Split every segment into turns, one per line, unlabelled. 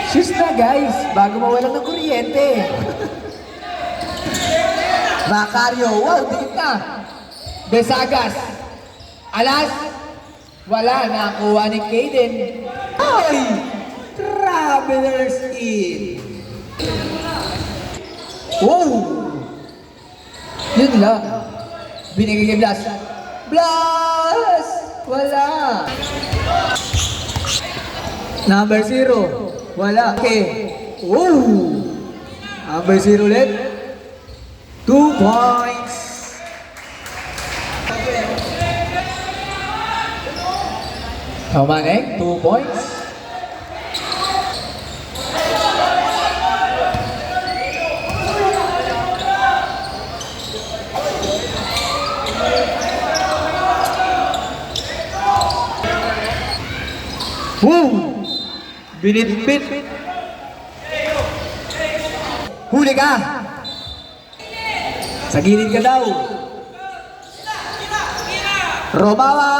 Shoes na guys, bago mawalan ng kuryente. Macario, wow, dikit na. Besagas. Alas. Wala, nakuha ni Kaden. Ay! Traveler's Inn. Wow! Yun lang. Binigay kay Blas. Blas! Wala. Number 0. Wala. Okay. Wow! Number 0 ulit. 2 points. How many? 2 points. Woo! Binitbit. Huli ka. Sa gilid ka daw. Romawa!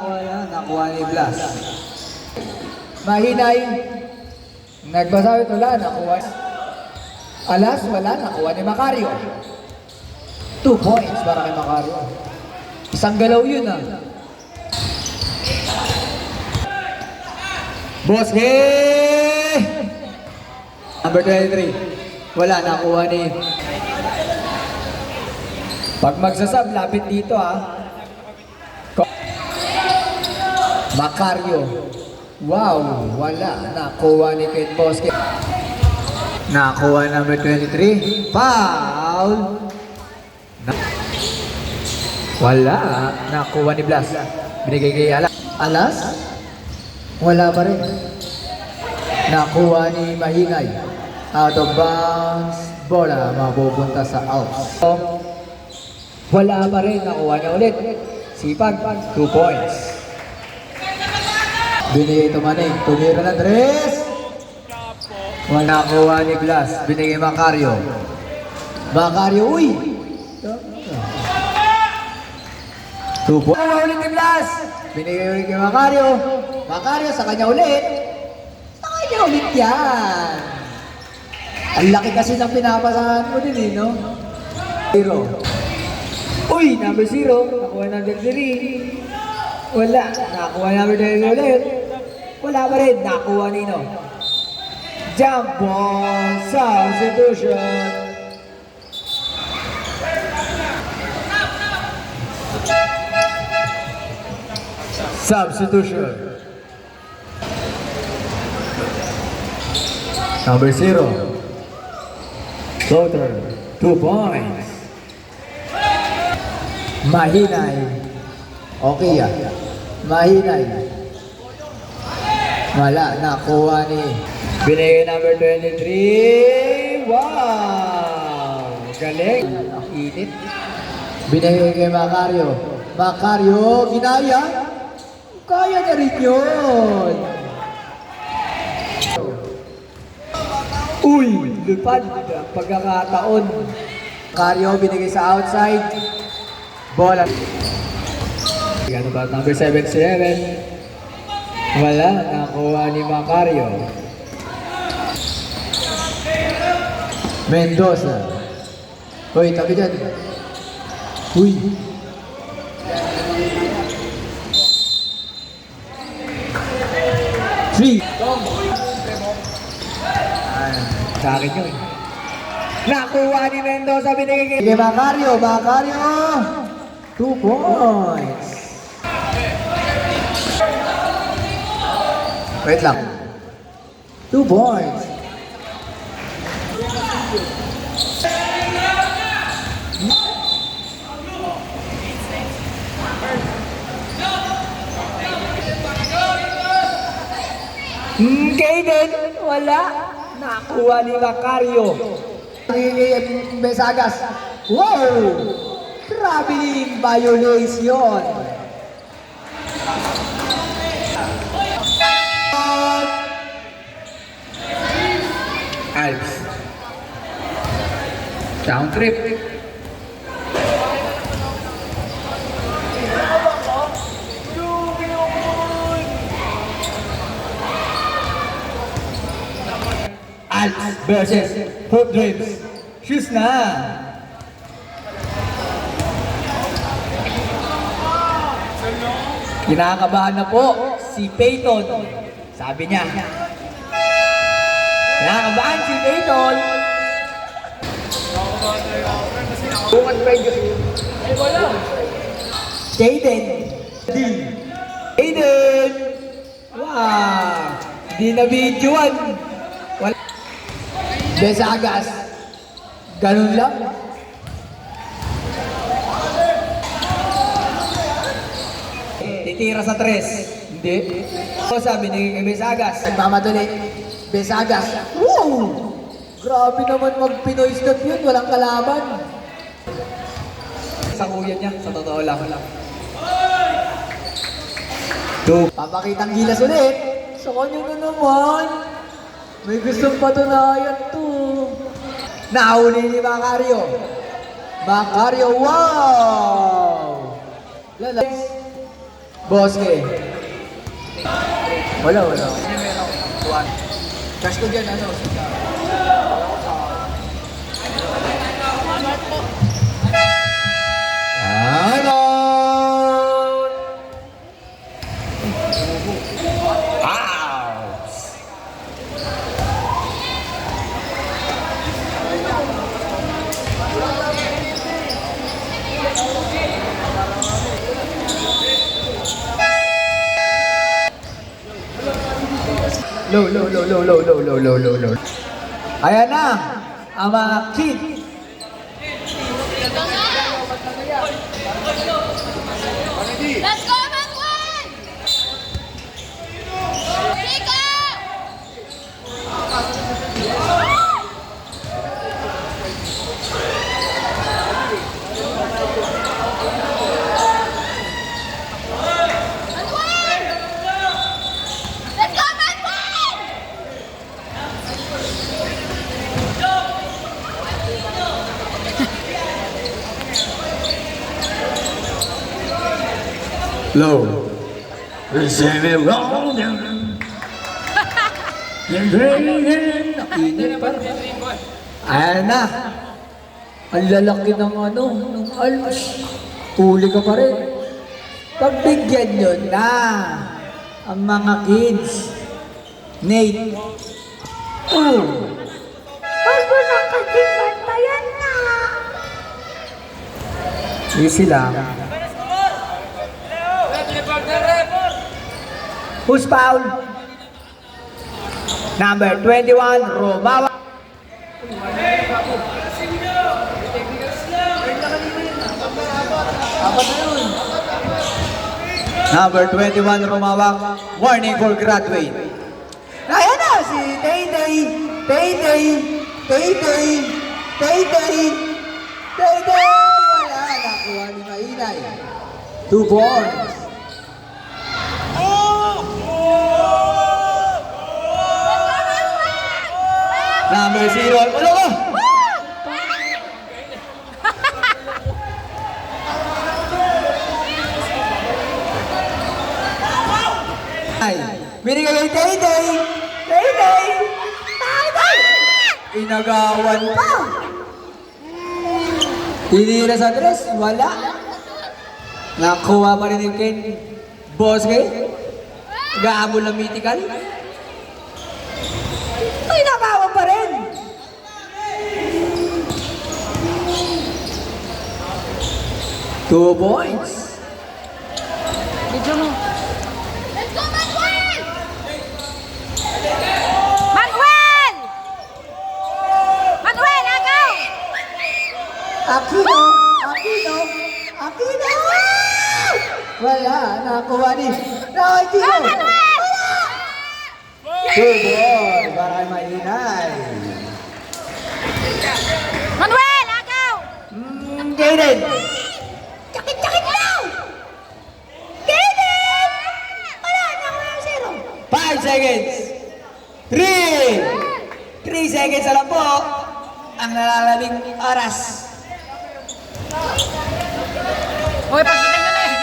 Wala, nakuha ni Blas. Mahinay. Nagbasa ito lang, nakuha. Alas, wala, nakuha ni Macario. 2 points para kay Macario. Isang galaw yun ah. Boss, hey! Number 23. Wala, nakuha ni... Pag magsasab, lapit dito ha. Macario. Wow, wala. Nakuha ni Kate Bosque. Nakuha number 23. Foul! Wala. Nakuha ni Blas. Binigay kay Alas. Alas? Wala pa rin. Nakuha ni Mahinay. Out of bounds. Bola mapupunta sa outs. Wala pa rin. Nakuha niya ulit. Sipag. 2 points. Binigay ito Maneng. Tumira na tres. Wala nakuha ni Blas. Binigay Macario. Macario. Uy! 2 points. Nakuha ulit ni Blas. Binigay ulit kay Macario. Macario sa kanya ulit. Sa kanya ulit yan. Ang laki kasi ng pinapasahan mo din eh, no? 0. Uy, number 0. Nakuha number 3. Wala. Nakuha number 3 ulit. Wala pa rin. Nakuha nino. Jump ball. Substitution. Substitution. Number 0. Floater. 2 points. Mahinay. Okay ah. Mahinay. Wala. Nakuha ni. Binigay number 23. Wow! Galing. Ang init. Binigay kay Macario. Macario. Ginaya. Kaya na rin yun. Uy, lupad. Pagkakataon. Macario binigay sa outside. Bola. Ano ba? Number 77. Wala. Nakuha ni Macario. Mendoza. Uy, tabi dyan. Uy. Three. Sa akin yun. Nakuha ni Mendoza, binigay kay Macario. Macario. 2 points. Wait lang. 2 points. Kaden, wala. Nakuha ni Macario. Besagas. Wow! Traveling violation. Alps. Down trip. Alps versus Hope Dreams. Shoes na! Kinakabahan na po si Peyton. Sabi niya. Kinakabahan si Peyton. Bungat pa yung Jaden. Jaden! Wow! Di na videoan. Wala. Besagas. Ganun lang. Titira sa tres. Hindi. So sabi ni Besagas. Nagmamadali. Besagas. Woo! Grabe naman mag-Pinoy step yun. Walang kalaban. Sa kuya niya. Sa totoo lang. Papakitang gilas ulit. Sa kanya na naman. May gustong patunayan to. Nahuli ni Macario. Macario, wow! Lala. Bosque. Wala. Cash ko dyan, ano? Ano? Low. Ayan na, ang mga kids.
Let's go, Manuel! Rico! Let's go, Manuel!
Low. Receive it wrong. Ayan na. Ang lalaki ng ano, ng almas. Huli ka pa rin. Pagbigyan nyo na ang mga kids. Nate. Oh.
Bago na kajipan pa yan na.
Easy lang. Who's foul? Number 21, Romawa. Number 21, Romawa. Warning for graduate. Ayan na si Tay-Tay. Wala, nakuha ni Mainay. 2 points. Number 0. Ulo ko! Ay, binigay kay Tay-Tay! Inagawan pa! Tinira sa dress, wala. Nakuha pa rin yung Ken. Boss kay? Gaamol na mythical. Ay, nakawa pa rin. Two points.
Let's go, Manuel! Manuel, agaw!
Aquino! Wala, nakuha ni Aquino!
Manuel!
Two points para kay Mainay.
Manuel, agaw!
Jaden!
Sakit lang! Kaden! Wala, nakuha yung 0.
5 seconds. 3 seconds na lang po ang nalalaming oras.
Hoy, pagkita nyo na eh.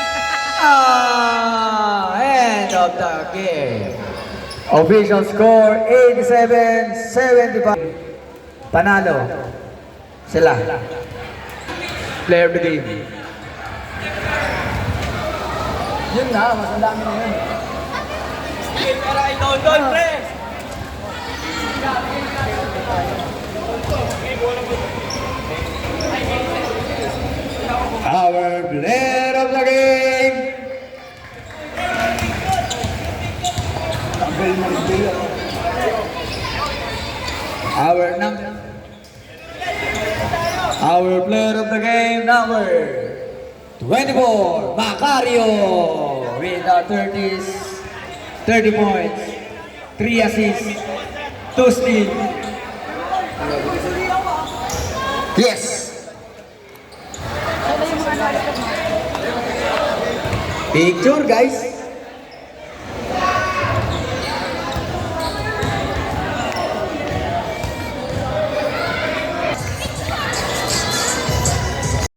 End of the game. Official score 87-75. Panalo. Sila. Player of the game. Yun na, mas ang dami na yun. Our player of the game. Our player of the game number 24, Macario, with 30 points, 3 assists, 2 steals. Yes. Picture, guys.